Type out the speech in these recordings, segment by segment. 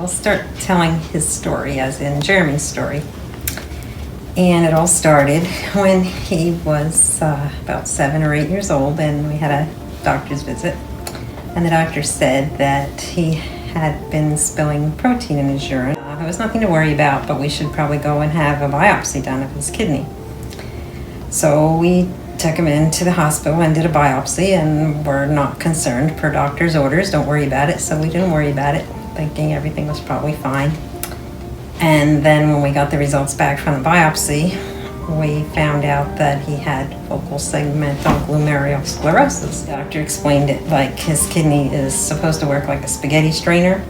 I'll start telling his story, as in Jeremy's story. And it all started when he was about 7 or 8 years old, and we had a doctor's visit. And the doctor said that he had been spilling protein in his urine. There was nothing to worry about, but we should probably go and have a biopsy done of his kidney. So we took him into the hospital and did a biopsy, and we're not concerned per doctor's orders. Don't worry about it. So we didn't worry about it, thinking everything was probably fine. And then when we got the results back from the biopsy, we found out that he had focal segmental glomerular sclerosis. The doctor explained it like his kidney is supposed to work like a spaghetti strainer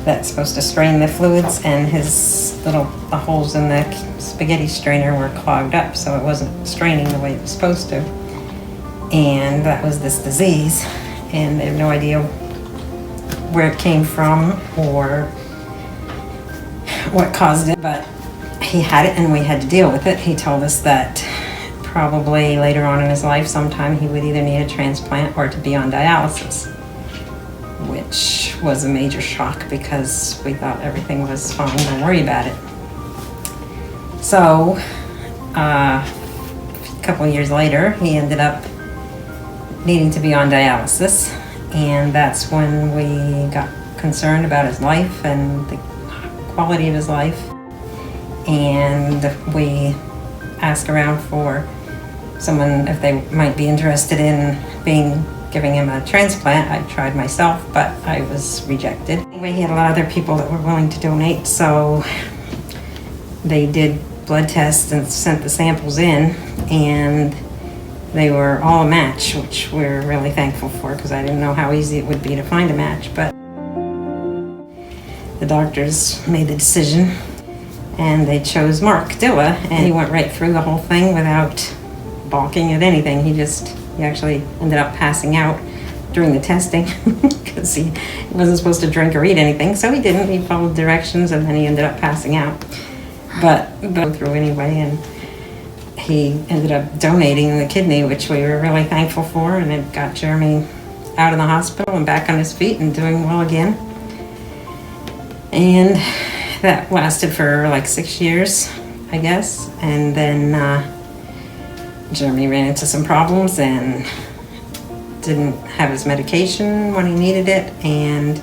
that's supposed to strain the fluids, and the holes in the spaghetti strainer were clogged up, so it wasn't straining the way it was supposed to. And that was this disease, and they have no idea where it came from or what caused it, but he had it and we had to deal with it. He told us that probably later on in his life sometime he would either need a transplant or to be on dialysis, which was a major shock because we thought everything was fine, don't worry about it. So a couple of years later he ended up needing to be on dialysis, and that's when we got concerned about his life and the quality of his life. And we asked around for someone if they might be interested in giving him a transplant. I tried myself, but I was rejected. Anyway, he had a lot of other people that were willing to donate, so they did blood tests and sent the samples in, and they were all a match, which we're really thankful for because I didn't know how easy it would be to find a match. But the doctors made the decision, and they chose Mark Dilla, and he went right through the whole thing without balking at anything. He actually ended up passing out during the testing because he wasn't supposed to drink or eat anything, so he didn't. He followed directions, and then he ended up passing out. But through anyway, and he ended up donating the kidney, which we were really thankful for, and it got Jeremy out of the hospital and back on his feet and doing well again. And that lasted for like 6 years, I guess. And then Jeremy ran into some problems and didn't have his medication when he needed it, and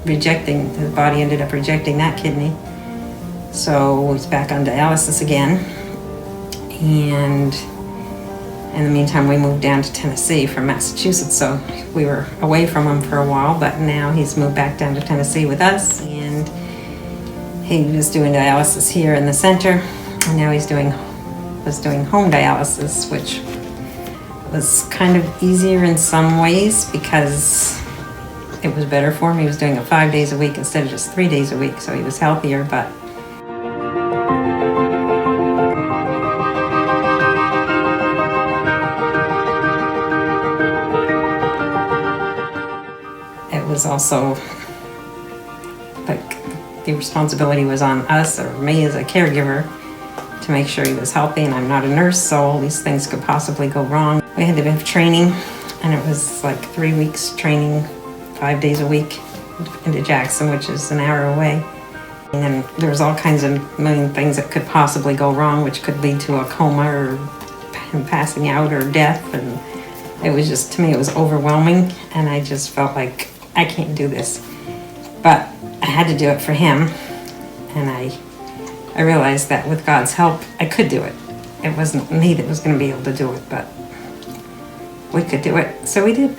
his body ended up rejecting that kidney. So he's back on dialysis again. And in the meantime, we moved down to Tennessee from Massachusetts, so we were away from him for a while, but now he's moved back down to Tennessee with us, and he was doing dialysis here in the center, and now was doing home dialysis, which was kind of easier in some ways because it was better for him. He was doing it 5 days a week instead of just 3 days a week, so he was healthier, but it was also like the responsibility was on us, or me as a caregiver, to make sure he was healthy, and I'm not a nurse, so all these things could possibly go wrong. We had to have training, and it was like 3 weeks training 5 days a week into Jackson, which is an hour away. And then there was all kinds of million things that could possibly go wrong, which could lead to a coma or him passing out or death. And it was just, to me, it was overwhelming, and I just felt like I can't do this. But I had to do it for him, and I realized that with God's help, I could do it. It wasn't me that was going to be able to do it, but we could do it, so we did.